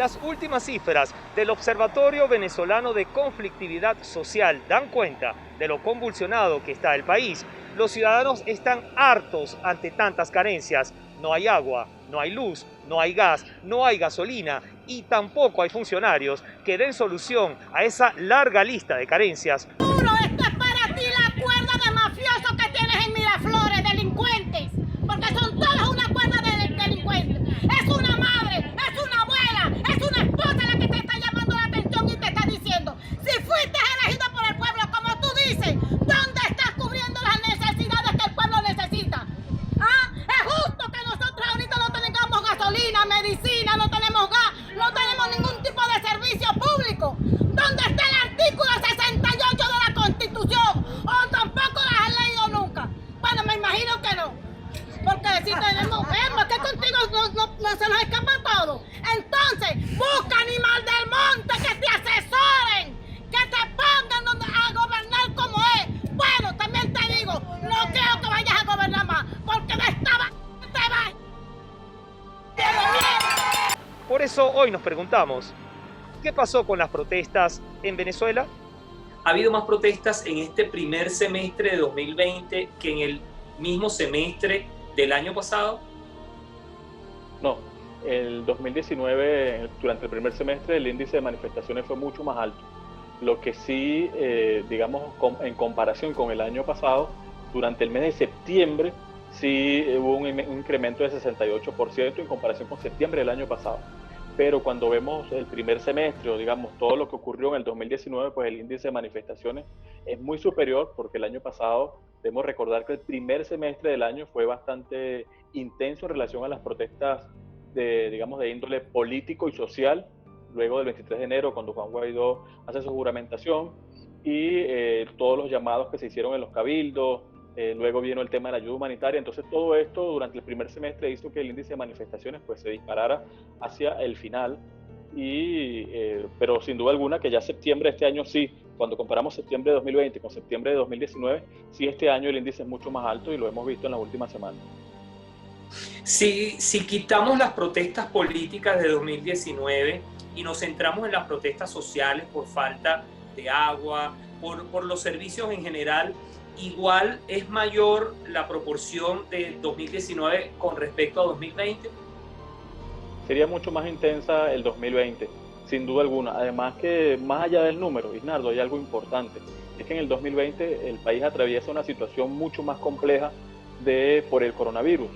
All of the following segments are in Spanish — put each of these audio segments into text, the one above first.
Las últimas cifras del Observatorio Venezolano de Conflictividad Social dan cuenta de lo convulsionado que está el país. Los ciudadanos están hartos ante tantas carencias. No hay agua, no hay luz, no hay gas, no hay gasolina y tampoco hay funcionarios que den solución a esa larga lista de carencias. Puro, esto es para ti la cuerda de mafiosos que tienes en Miraflores, delincuentes, porque son todos una cuerda de delincuentes. Es una madre, es una abuela, es una esposa la que te está llamando la atención y te está diciendo, si fuiste elegido por el pueblo como tú dices, ¿dónde estás cubriendo las necesidades que el pueblo necesita? ¿Ah? Es justo que nosotros ahorita no tengamos gasolina, medicina, no tenemos gas, no tenemos ningún tipo de servicio público. ¿Dónde está el artículo 68 de la Constitución? ¿O tampoco las has leído nunca? Bueno, me imagino que no. Porque si tenemos, que contigo no se nos escapa todo. Entonces, busca animal del monte que te asesoren, que te pongan a gobernar como es. Bueno, también te digo, no creo que vayas a gobernar más, porque de esta te vas. Por eso hoy nos preguntamos, ¿qué pasó con las protestas en Venezuela? ¿Ha habido más protestas en este primer semestre de 2020 que en el mismo semestre del año pasado? No, el 2019, durante el primer semestre, el índice de manifestaciones fue mucho más alto. Lo que sí, digamos, en comparación con el año pasado, durante el mes de septiembre, sí hubo un incremento de 68% en comparación con septiembre del año pasado. Pero cuando vemos el primer semestre, o digamos todo lo que ocurrió en el 2019, pues el índice de manifestaciones es muy superior, porque el año pasado, debemos recordar que el primer semestre del año fue bastante intenso en relación a las protestas digamos, de índole político y social, luego del 23 de enero, cuando Juan Guaidó hace su juramentación, y todos los llamados que se hicieron en los cabildos, luego vino el tema de la ayuda humanitaria. Entonces todo esto durante el primer semestre hizo que el índice de manifestaciones pues se disparara hacia el final, pero sin duda alguna que ya septiembre de este año sí, cuando comparamos septiembre de 2020 con septiembre de 2019, sí, este año el índice es mucho más alto y lo hemos visto en las últimas semanas. Si quitamos las protestas políticas de 2019 y nos centramos en las protestas sociales por falta de agua, por los servicios en general, igual es mayor la proporción de 2019 con respecto a 2020. Sería mucho más intensa el 2020, sin duda alguna. Además que más allá del número, Isnardo, hay algo importante. Es que en el 2020 el país atraviesa una situación mucho más compleja por el coronavirus,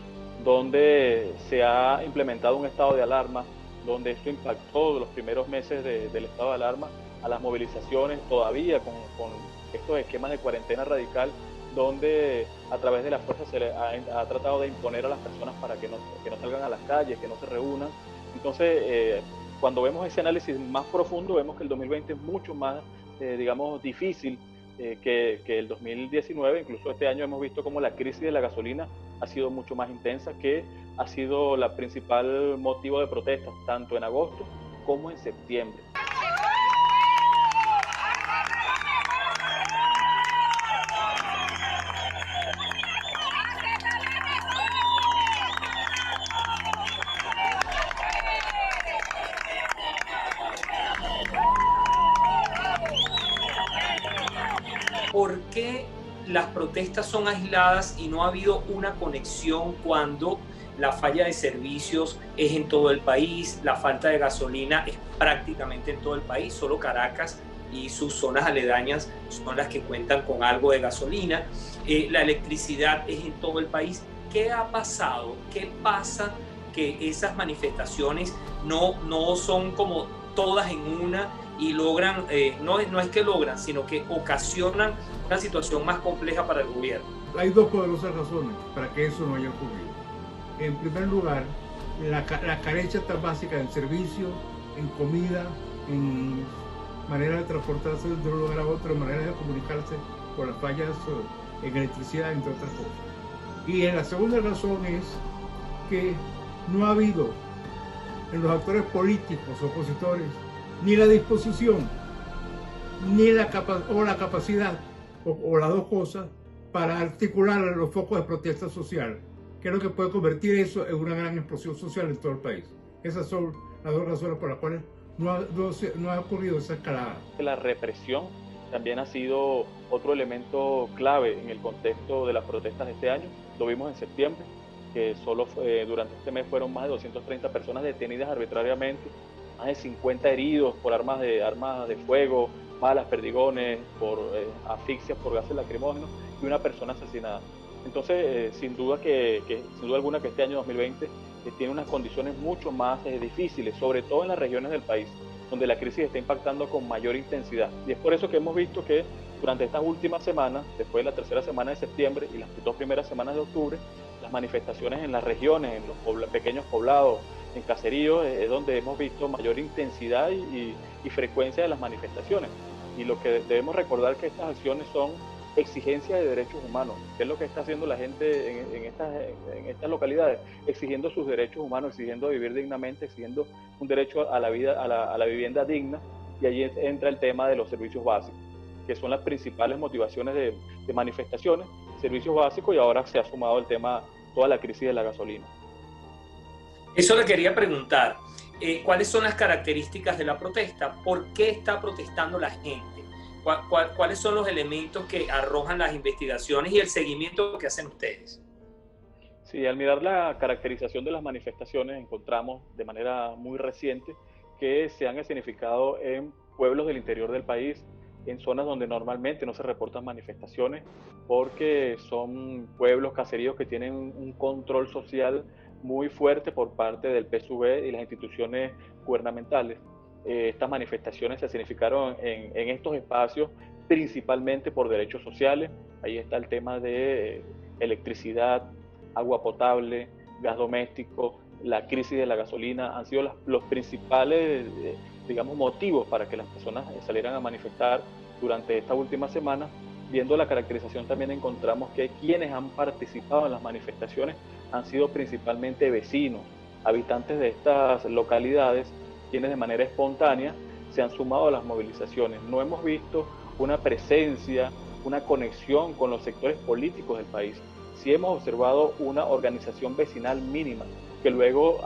donde se ha implementado un estado de alarma, donde esto impactó los primeros meses del estado de alarma a las movilizaciones, todavía con estos esquemas de cuarentena radical, donde a través de la fuerza se le ha tratado de imponer a las personas para que no salgan a las calles, que no se reúnan. Entonces, cuando vemos ese análisis más profundo, vemos que el 2020 es mucho más, digamos, difícil que el 2019. Incluso este año hemos visto cómo la crisis de la gasolina ha sido mucho más intensa, que ha sido la principal motivo de protestas, tanto en agosto como en septiembre. ¿Por qué las protestas son aisladas y no ha habido una conexión cuando la falla de servicios es en todo el país, la falta de gasolina es prácticamente en todo el país? Solo Caracas y sus zonas aledañas son las que cuentan con algo de gasolina. La electricidad es en todo el país. ¿Qué ha pasado? ¿Qué pasa que esas manifestaciones no son como todas en una y logran, no es que logran, sino que ocasionan una situación más compleja para el gobierno? Hay dos poderosas razones para que eso no haya ocurrido. En primer lugar, la carencia tan básica en servicio, en comida, en manera de transportarse de un lugar a otro, manera de comunicarse, por las fallas en electricidad, entre otras cosas. Y la segunda razón es que no ha habido en los actores políticos, opositores, ni la disposición, ni la capacidad, o las dos cosas, para articular los focos de protesta social, que es lo que puede convertir eso en una gran explosión social en todo el país. Esas son las dos razones por las cuales no ha ocurrido esa escalada. La represión también ha sido otro elemento clave en el contexto de las protestas de este año. Lo vimos en septiembre, que solo durante este mes fueron más de 230 personas detenidas arbitrariamente, más de 50 heridos por armas de fuego, balas, perdigones, por asfixias por gases lacrimógenos y una persona asesinada. Entonces, sin duda alguna que este año 2020 tiene unas condiciones mucho más difíciles, sobre todo en las regiones del país, donde la crisis está impactando con mayor intensidad. Y es por eso que hemos visto que durante estas últimas semanas, después de la tercera semana de septiembre y las dos primeras semanas de octubre, las manifestaciones en las regiones, en los pequeños poblados, en caseríos, es donde hemos visto mayor intensidad y frecuencia de las manifestaciones. Y lo que debemos recordar que estas acciones son exigencias de derechos humanos. ¿Qué es lo que está haciendo la gente en estas localidades? Exigiendo sus derechos humanos, exigiendo vivir dignamente, exigiendo un derecho a la vida, a la vivienda digna, y ahí entra el tema de los servicios básicos, que son las principales motivaciones de manifestaciones, servicios básicos, y ahora se ha sumado el tema, toda la crisis de la gasolina. Eso le quería preguntar, ¿cuáles son las características de la protesta? ¿Por qué está protestando la gente? ¿Cuáles son los elementos que arrojan las investigaciones y el seguimiento que hacen ustedes? Sí, al mirar la caracterización de las manifestaciones encontramos de manera muy reciente que se han escenificado en pueblos del interior del país, en zonas donde normalmente no se reportan manifestaciones, porque son pueblos, caseríos que tienen un control social muy fuerte por parte del PSUV y las instituciones gubernamentales. Estas manifestaciones se significaron en estos espacios principalmente por derechos sociales. Ahí está el tema de electricidad, agua potable, gas doméstico, la crisis de la gasolina. Han sido los principales, digamos, motivos para que las personas salieran a manifestar durante esta última semana. Viendo la caracterización también encontramos que quienes han participado en las manifestaciones han sido principalmente vecinos, habitantes de estas localidades, quienes de manera espontánea se han sumado a las movilizaciones. No hemos visto una presencia, una conexión con los sectores políticos del país. Sí hemos observado una organización vecinal mínima que luego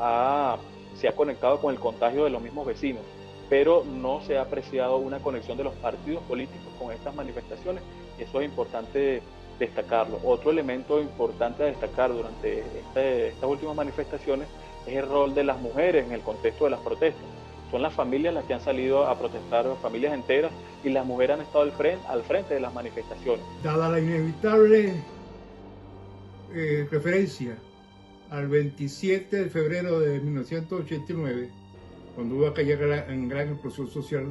se ha conectado con el contagio de los mismos vecinos, pero no se ha apreciado una conexión de los partidos políticos con estas manifestaciones, y eso es importante destacarlo. Otro elemento importante a destacar durante estas últimas manifestaciones es el rol de las mujeres en el contexto de las protestas. Son las familias las que han salido a protestar, familias enteras, y las mujeres han estado al frente de las manifestaciones. Dada la inevitable referencia al 27 de febrero de 1989, cuando hubo aquella gran explosión social,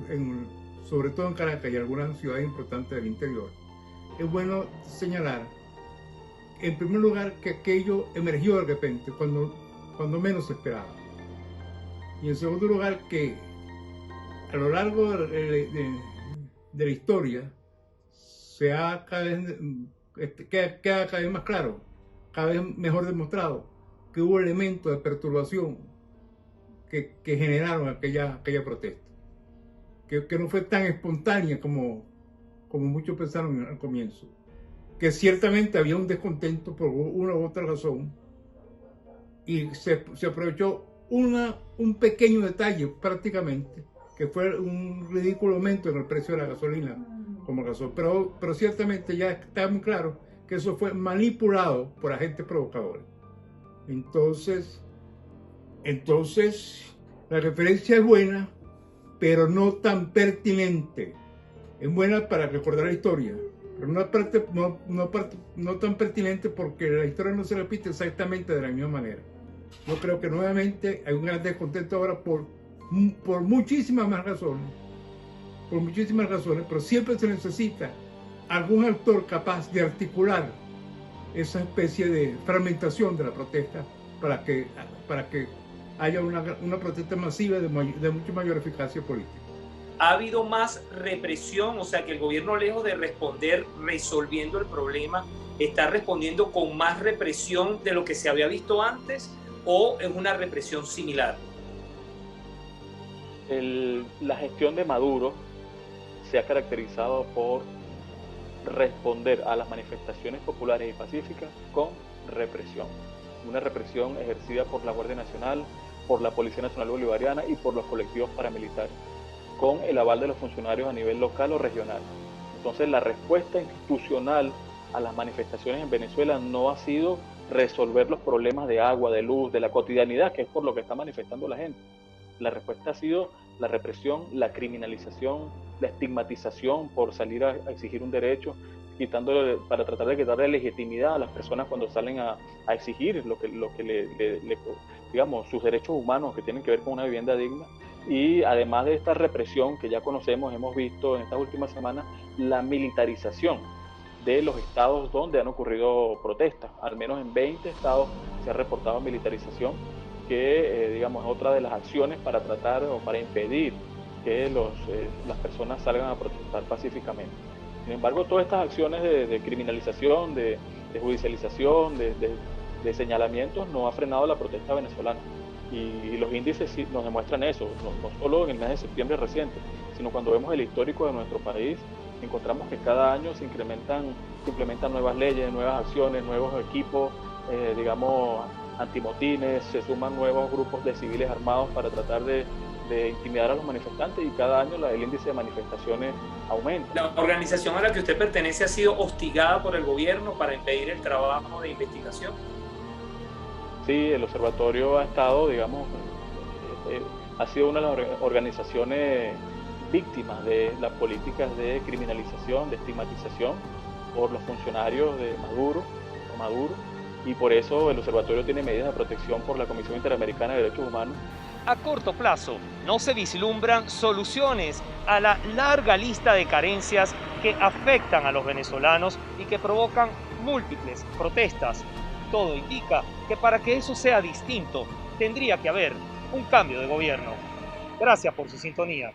sobre todo en Caracas y algunas ciudades importantes del interior, es bueno señalar, en primer lugar, que aquello emergió de repente, cuando menos se esperaba. Y en segundo lugar, que a lo largo de la historia queda cada vez más claro, cada vez mejor demostrado, que hubo elementos de perturbación que generaron aquella protesta, que no fue tan espontánea como muchos pensaron al comienzo, que ciertamente había un descontento por una u otra razón, y se aprovechó un pequeño detalle prácticamente, que fue un ridículo aumento en el precio de la gasolina como razón, pero ciertamente ya está muy claro que eso fue manipulado por agentes provocadores. Entonces la referencia es buena, pero no tan pertinente. Es buena para recordar la historia, pero no tan pertinente, porque la historia no se repite exactamente de la misma manera. Yo creo que nuevamente hay un gran descontento ahora por muchísimas más razones, pero siempre se necesita algún actor capaz de articular esa especie de fragmentación de la protesta para que haya una protesta masiva de mucho mayor eficacia política. ¿Ha habido más represión? O sea, que el gobierno, lejos de responder resolviendo el problema, está respondiendo con más represión de lo que se había visto antes, ¿o es una represión similar? La gestión de Maduro se ha caracterizado por responder a las manifestaciones populares y pacíficas con represión. Una represión ejercida por la Guardia Nacional, por la Policía Nacional Bolivariana y por los colectivos paramilitares, con el aval de los funcionarios a nivel local o regional. Entonces, la respuesta institucional a las manifestaciones en Venezuela no ha sido resolver los problemas de agua, de luz, de la cotidianidad, que es por lo que está manifestando la gente. La respuesta ha sido la represión, la criminalización, la estigmatización por salir a exigir un derecho, para tratar de quitarle legitimidad a las personas cuando salen a exigir lo que digamos, sus derechos humanos que tienen que ver con una vivienda digna. Y además de esta represión que ya conocemos, hemos visto en estas últimas semanas la militarización de los estados donde han ocurrido protestas. Al menos en 20 estados se ha reportado militarización, que digamos, es otra de las acciones para tratar o para impedir que las personas salgan a protestar pacíficamente. Sin embargo, todas estas acciones de criminalización, de judicialización, de señalamientos, no ha frenado la protesta venezolana. Y los índices sí nos demuestran eso, no solo en el mes de septiembre reciente, sino cuando vemos el histórico de nuestro país, encontramos que cada año se implementan nuevas leyes, nuevas acciones, nuevos equipos, digamos, antimotines, se suman nuevos grupos de civiles armados para tratar de intimidar a los manifestantes, y cada año el índice de manifestaciones aumenta. ¿La organización a la que usted pertenece ha sido hostigada por el gobierno para impedir el trabajo de investigación? Sí, el observatorio ha estado, digamos, ha sido una de las organizaciones víctimas de las políticas de criminalización, de estigmatización por los funcionarios de Maduro, y por eso el observatorio tiene medidas de protección por la Comisión Interamericana de Derechos Humanos. A corto plazo, no se vislumbran soluciones a la larga lista de carencias que afectan a los venezolanos y que provocan múltiples protestas. Todo indica que para que eso sea distinto, tendría que haber un cambio de gobierno. Gracias por su sintonía.